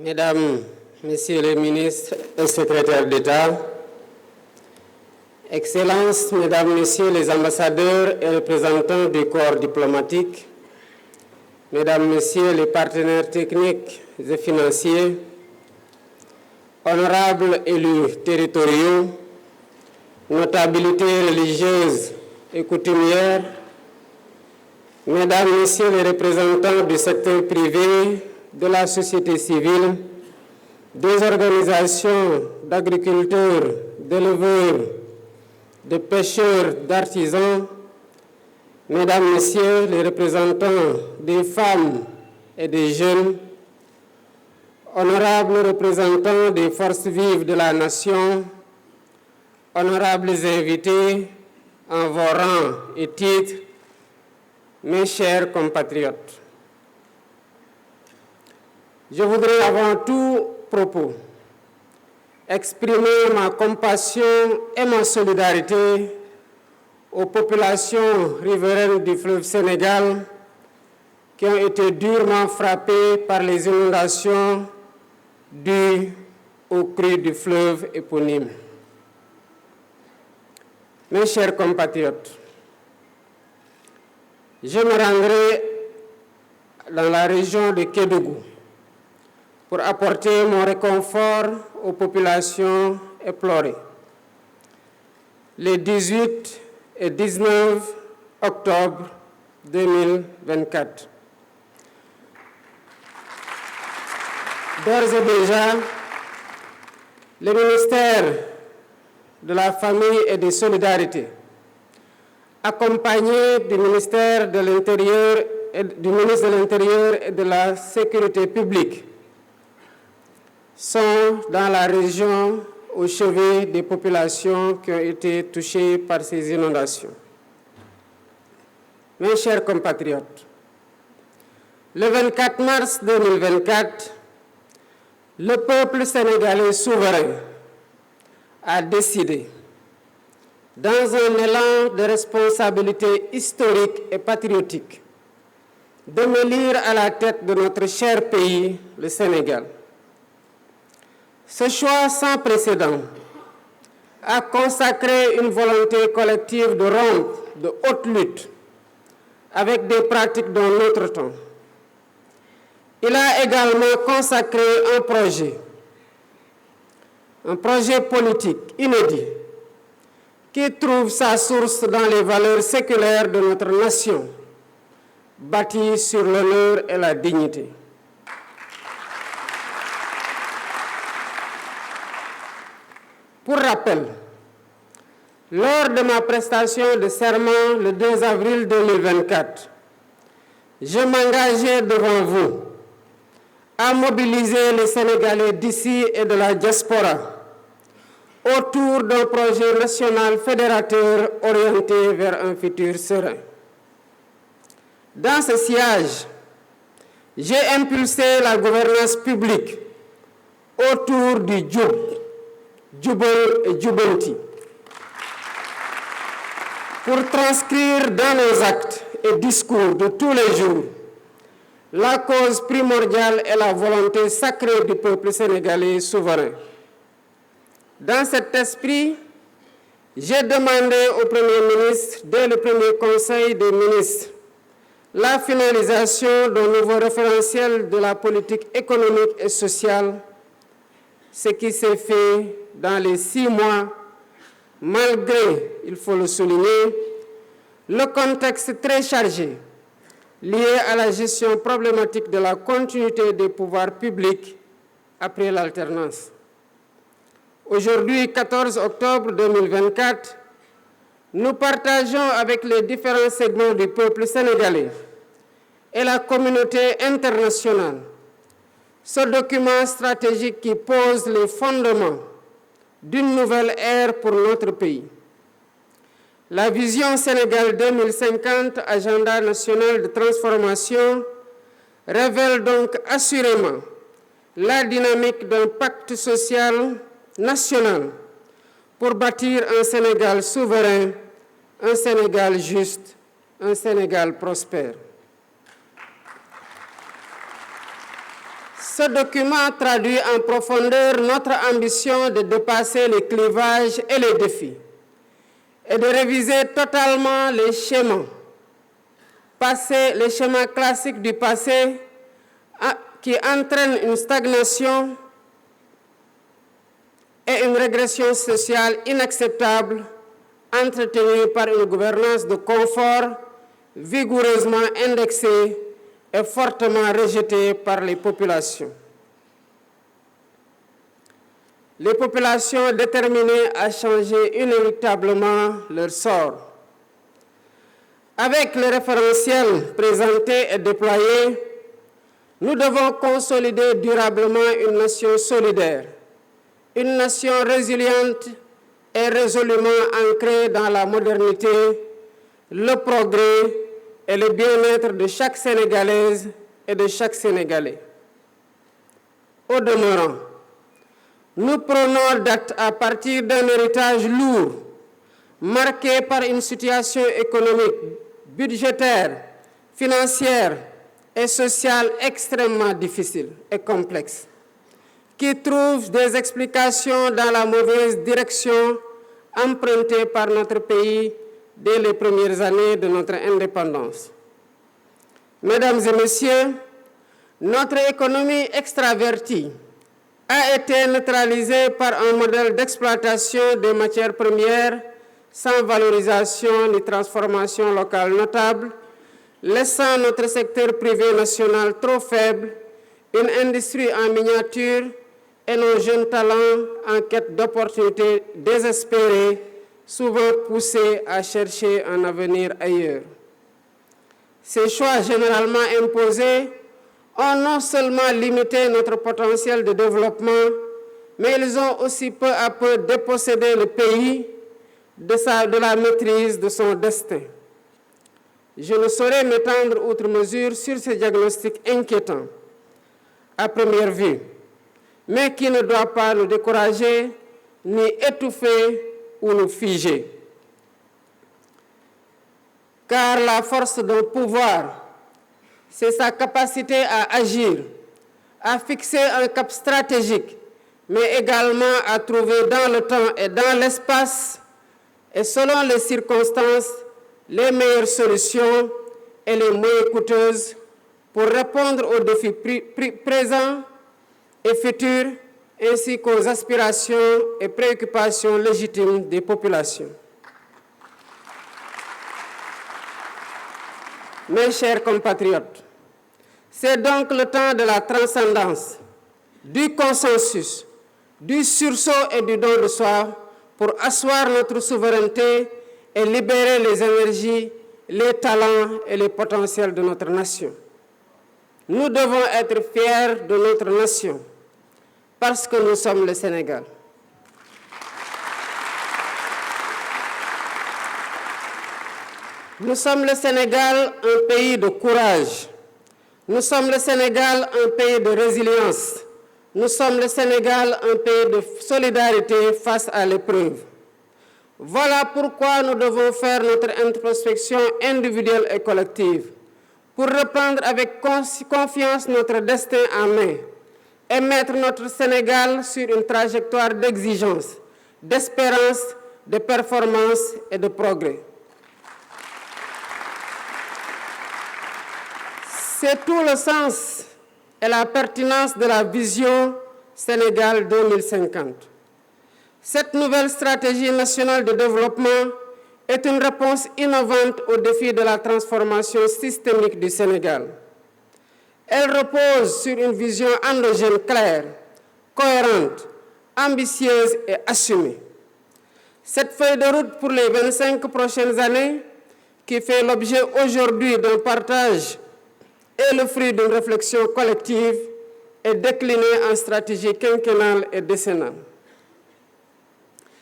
Mesdames, Messieurs les ministres et secrétaires d'État, Excellences, Mesdames, Messieurs les ambassadeurs et représentants des corps diplomatiques, Mesdames, Messieurs les partenaires techniques et financiers, honorables élus territoriaux, notabilités religieuses et coutumières, Mesdames, Messieurs les représentants du secteur privé, de la société civile, des organisations d'agriculteurs, d'éleveurs, de pêcheurs, d'artisans, Mesdames, Messieurs les représentants des femmes et des jeunes, honorables représentants des forces vives de la nation, honorables invités en vos rangs et titres, mes chers compatriotes. Je voudrais avant tout propos exprimer ma compassion et ma solidarité aux populations riveraines du fleuve Sénégal qui ont été durement frappées par les inondations dues aux crues du fleuve éponyme. Mes chers compatriotes, je me rendrai dans la région de Kédougou pour apporter mon réconfort aux populations éplorées. Les 18 et 19 octobre 2024. D'ores et déjà, le ministère de la Famille et des Solidarités, accompagné du ministère de l'Intérieur et du ministre de l'Intérieur et de la Sécurité publique, sont dans la région au chevet des populations qui ont été touchées par ces inondations. Mes chers compatriotes, le 24 mars 2024, le peuple sénégalais souverain a décidé, dans un élan de responsabilité historique et patriotique, de m'élire à la tête de notre cher pays, le Sénégal. Ce choix sans précédent a consacré une volonté collective de rompre de haute lutte avec des pratiques d'un autre temps. Il a également consacré un projet politique inédit qui trouve sa source dans les valeurs séculaires de notre nation, bâties sur l'honneur et la dignité. Pour rappel, lors de ma prestation de serment le 2 avril 2024, je m'engageais devant vous à mobiliser les Sénégalais d'ici et de la diaspora autour d'un projet national fédérateur orienté vers un futur serein. Dans ce sillage, j'ai impulsé la gouvernance publique autour du Djoubel et Djoubanti, pour transcrire dans nos actes et discours de tous les jours la cause primordiale et la volonté sacrée du peuple sénégalais souverain. Dans cet esprit, j'ai demandé au Premier ministre, dès le premier Conseil des ministres, la finalisation d'un nouveau référentiel de la politique économique et sociale, ce qui s'est fait dans les 6 mois, malgré, il faut le souligner, le contexte très chargé lié à la gestion problématique de la continuité des pouvoirs publics après l'alternance. Aujourd'hui, 14 octobre 2024, nous partageons avec les différents segments du peuple sénégalais et la communauté internationale ce document stratégique qui pose les fondements d'une nouvelle ère pour notre pays. La vision Sénégal 2050, agenda national de transformation, révèle donc assurément la dynamique d'un pacte social national pour bâtir un Sénégal souverain, un Sénégal juste, un Sénégal prospère. Ce document traduit en profondeur notre ambition de dépasser les clivages et les défis et de réviser totalement les schémas classiques du passé qui entraînent une stagnation et une régression sociale inacceptable entretenue par une gouvernance de confort vigoureusement indexée et fortement rejetée par les populations. Les populations déterminées à changer inéluctablement leur sort. Avec le référentiel présenté et déployé, nous devons consolider durablement une nation solidaire, une nation résiliente et résolument ancrée dans la modernité, le progrès et le bien-être de chaque Sénégalaise et de chaque Sénégalais. Au demeurant, nous prenons date à partir d'un héritage lourd, marqué par une situation économique, budgétaire, financière et sociale extrêmement difficile et complexe, qui trouve des explications dans la mauvaise direction empruntée par notre pays dès les premières années de notre indépendance. Mesdames et messieurs, notre économie extravertie a été neutralisée par un modèle d'exploitation des matières premières sans valorisation ni transformation locale notable, laissant notre secteur privé national trop faible, une industrie en miniature et nos jeunes talents en quête d'opportunités désespérées, souvent poussés à chercher un avenir ailleurs. Ces choix généralement imposés ont non seulement limité notre potentiel de développement, mais ils ont aussi peu à peu dépossédé le pays de la maîtrise de son destin. Je ne saurais m'étendre outre mesure sur ces diagnostics inquiétants à première vue, mais qui ne doit pas nous décourager, ni étouffer ou nous figer. Car la force d'un pouvoir, c'est sa capacité à agir, à fixer un cap stratégique, mais également à trouver dans le temps et dans l'espace, et selon les circonstances, les meilleures solutions et les moins coûteuses pour répondre aux défis présents et futurs, ainsi qu'aux aspirations et préoccupations légitimes des populations. Mes chers compatriotes, c'est donc le temps de la transcendance, du consensus, du sursaut et du don de soi pour asseoir notre souveraineté et libérer les énergies, les talents et les potentiels de notre nation. Nous devons être fiers de notre nation parce que nous sommes le Sénégal. Nous sommes le Sénégal, un pays de courage. Nous sommes le Sénégal, un pays de résilience. Nous sommes le Sénégal, un pays de solidarité face à l'épreuve. Voilà pourquoi nous devons faire notre introspection individuelle et collective pour reprendre avec confiance notre destin en main et mettre notre Sénégal sur une trajectoire d'exigence, d'espérance, de performance et de progrès. C'est tout le sens et la pertinence de la vision Sénégal 2050. Cette nouvelle stratégie nationale de développement est une réponse innovante aux défis de la transformation systémique du Sénégal. Elle repose sur une vision endogène claire, cohérente, ambitieuse et assumée. Cette feuille de route pour les 25 prochaines années, qui fait l'objet aujourd'hui d'un partage et le fruit d'une réflexion collective, est déclinée en stratégie quinquennale et décennale.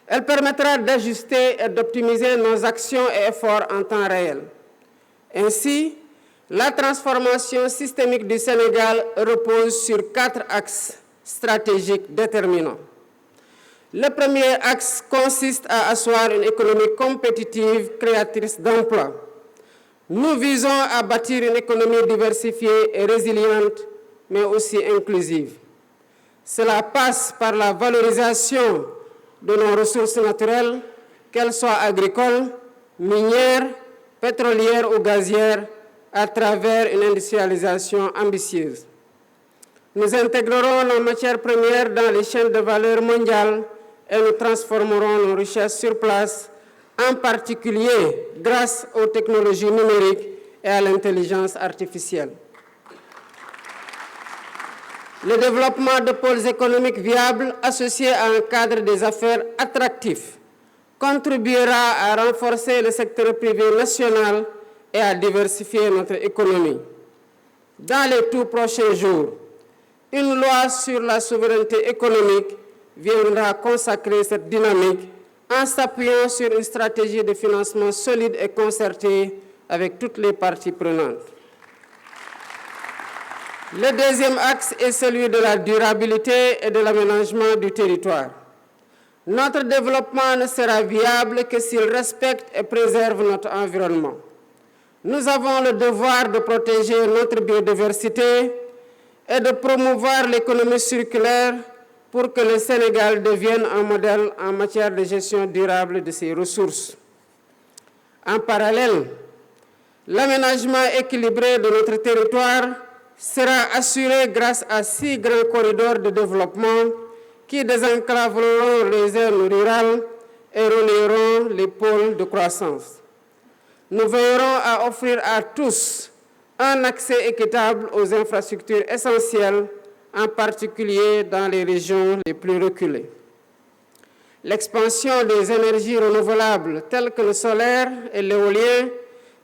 Elle permettra d'ajuster et d'optimiser nos actions et efforts en temps réel. Ainsi, la transformation systémique du Sénégal repose sur 4 axes stratégiques déterminants. Le premier axe consiste à asseoir une économie compétitive, créatrice d'emplois. Nous visons à bâtir une économie diversifiée et résiliente mais aussi inclusive. Cela passe par la valorisation de nos ressources naturelles, qu'elles soient agricoles, minières, pétrolières ou gazières, à travers une industrialisation ambitieuse. Nous intégrerons nos matières premières dans les chaînes de valeur mondiales et nous transformerons nos richesses sur place, en particulier grâce aux technologies numériques et à l'intelligence artificielle. Le développement de pôles économiques viables associés à un cadre des affaires attractif contribuera à renforcer le secteur privé national et à diversifier notre économie. Dans les tout prochains jours, une loi sur la souveraineté économique viendra consacrer cette dynamique en s'appuyant sur une stratégie de financement solide et concertée avec toutes les parties prenantes. Le deuxième axe est celui de la durabilité et de l'aménagement du territoire. Notre développement ne sera viable que s'il respecte et préserve notre environnement. Nous avons le devoir de protéger notre biodiversité et de promouvoir l'économie circulaire pour que le Sénégal devienne un modèle en matière de gestion durable de ses ressources. En parallèle, l'aménagement équilibré de notre territoire sera assuré grâce à 6 grands corridors de développement qui désenclaveront les zones rurales et relieront les pôles de croissance. Nous veillerons à offrir à tous un accès équitable aux infrastructures essentielles, en particulier dans les régions les plus reculées. L'expansion des énergies renouvelables telles que le solaire et l'éolien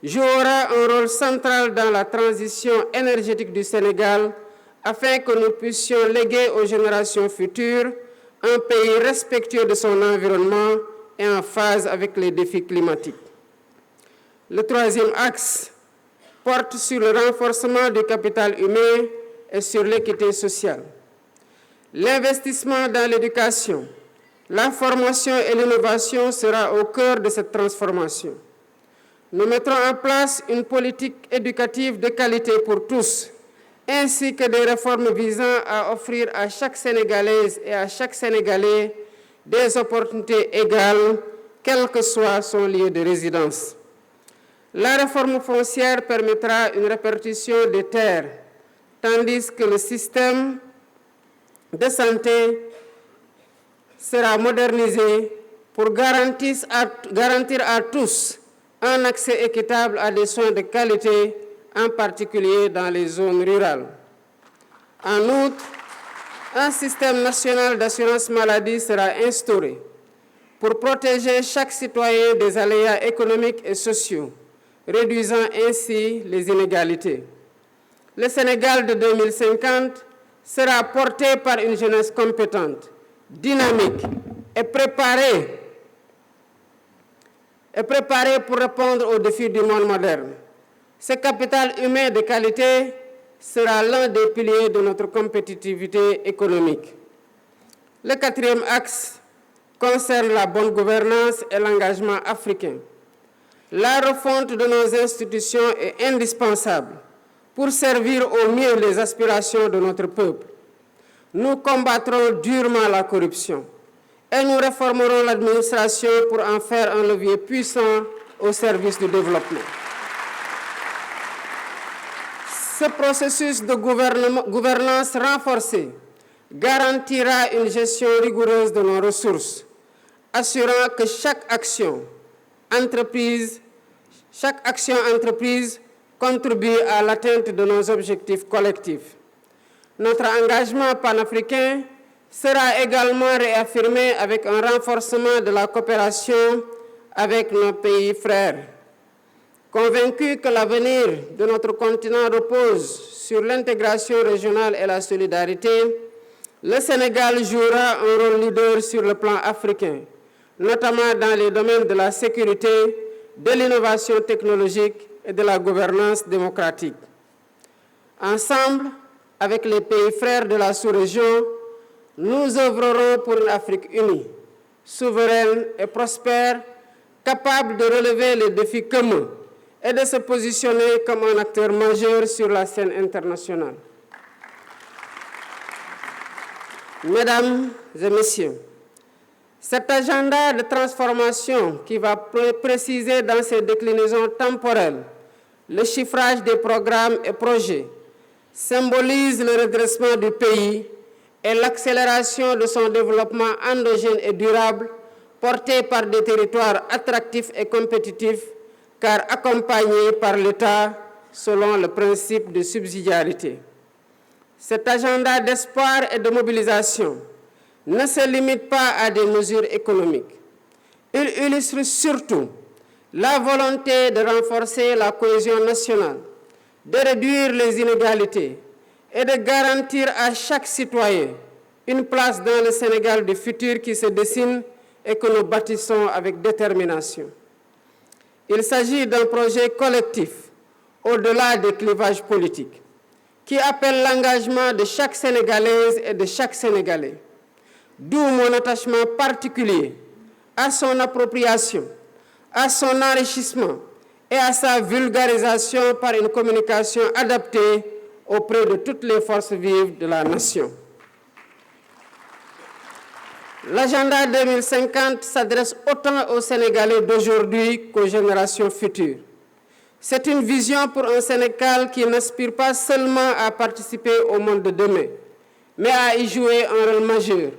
jouera un rôle central dans la transition énergétique du Sénégal afin que nous puissions léguer aux générations futures un pays respectueux de son environnement et en phase avec les défis climatiques. Le troisième axe porte sur le renforcement du capital humain et sur l'équité sociale. L'investissement dans l'éducation, la formation et l'innovation sera au cœur de cette transformation. Nous mettrons en place une politique éducative de qualité pour tous, ainsi que des réformes visant à offrir à chaque Sénégalaise et à chaque Sénégalais des opportunités égales, quel que soit son lieu de résidence. La réforme foncière permettra une répartition des terres, tandis que le système de santé sera modernisé pour garantir à tous un accès équitable à des soins de qualité, en particulier dans les zones rurales. En outre, un système national d'assurance maladie sera instauré pour protéger chaque citoyen des aléas économiques et sociaux, réduisant ainsi les inégalités. Le Sénégal de 2050 sera porté par une jeunesse compétente, dynamique et préparée pour répondre aux défis du monde moderne. Ce capital humain de qualité sera l'un des piliers de notre compétitivité économique. Le quatrième axe concerne la bonne gouvernance et l'engagement africain. La refonte de nos institutions est indispensable pour servir au mieux les aspirations de notre peuple. Nous combattrons durement la corruption et nous réformerons l'administration pour en faire un levier puissant au service du développement. Ce processus de gouvernance renforcée garantira une gestion rigoureuse de nos ressources, assurant que chaque action entreprise contribue à l'atteinte de nos objectifs collectifs. Notre engagement panafricain sera également réaffirmé avec un renforcement de la coopération avec nos pays frères. Convaincu que l'avenir de notre continent repose sur l'intégration régionale et la solidarité, le Sénégal jouera un rôle leader sur le plan africain, notamment dans les domaines de la sécurité, de l'innovation technologique et de la gouvernance démocratique. Ensemble, avec les pays frères de la sous-région, nous œuvrerons pour une Afrique unie, souveraine et prospère, capable de relever les défis communs et de se positionner comme un acteur majeur sur la scène internationale. Mesdames et Messieurs, cet agenda de transformation qui va préciser dans ses déclinaisons temporelles le chiffrage des programmes et projets symbolise le redressement du pays et l'accélération de son développement endogène et durable porté par des territoires attractifs et compétitifs car accompagnés par l'État selon le principe de subsidiarité. Cet agenda d'espoir et de mobilisation ne se limite pas à des mesures économiques. Il illustre surtout la volonté de renforcer la cohésion nationale, de réduire les inégalités et de garantir à chaque citoyen une place dans le Sénégal du futur qui se dessine et que nous bâtissons avec détermination. Il s'agit d'un projet collectif, au-delà des clivages politiques, qui appelle l'engagement de chaque Sénégalaise et de chaque Sénégalais. D'où mon attachement particulier à son appropriation, à son enrichissement et à sa vulgarisation par une communication adaptée auprès de toutes les forces vives de la nation. L'agenda 2050 s'adresse autant aux Sénégalais d'aujourd'hui qu'aux générations futures. C'est une vision pour un Sénégal qui n'aspire pas seulement à participer au monde de demain, mais à y jouer un rôle majeur,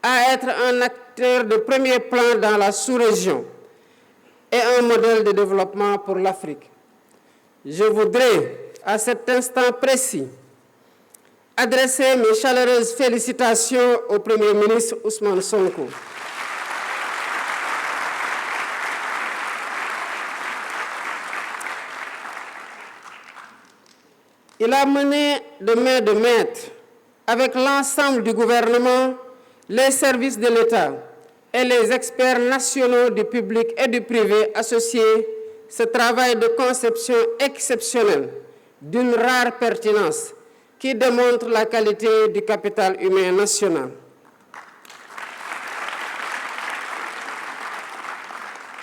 à être un acteur de premier plan dans la sous-région et un modèle de développement pour l'Afrique. Je voudrais, à cet instant précis, adresser mes chaleureuses félicitations au Premier ministre Ousmane Sonko. Il a mené de main de maître avec l'ensemble du gouvernement, les services de l'État et les experts nationaux du public et du privé associés ce travail de conception exceptionnel d'une rare pertinence qui démontre la qualité du capital humain national.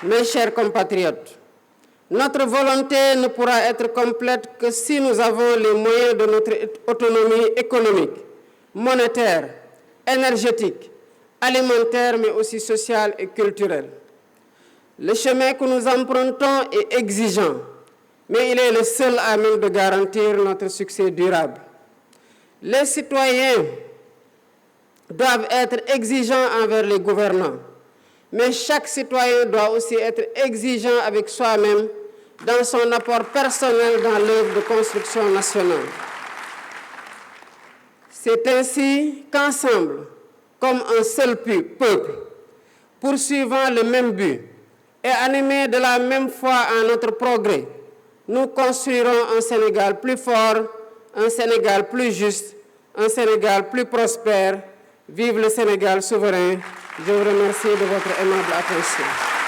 Mes chers compatriotes, notre volonté ne pourra être complète que si nous avons les moyens de notre autonomie économique, monétaire, énergétique, alimentaire, mais aussi sociale et culturelle. Le chemin que nous empruntons est exigeant, mais il est le seul à même de garantir notre succès durable. Les citoyens doivent être exigeants envers les gouvernants, mais chaque citoyen doit aussi être exigeant avec soi-même dans son apport personnel dans l'œuvre de construction nationale. C'est ainsi qu'ensemble, comme un seul peuple, poursuivant le même but et animés de la même foi en notre progrès, nous construirons un Sénégal plus fort, un Sénégal plus juste, un Sénégal plus prospère. Vive le Sénégal souverain. Je vous remercie de votre aimable attention.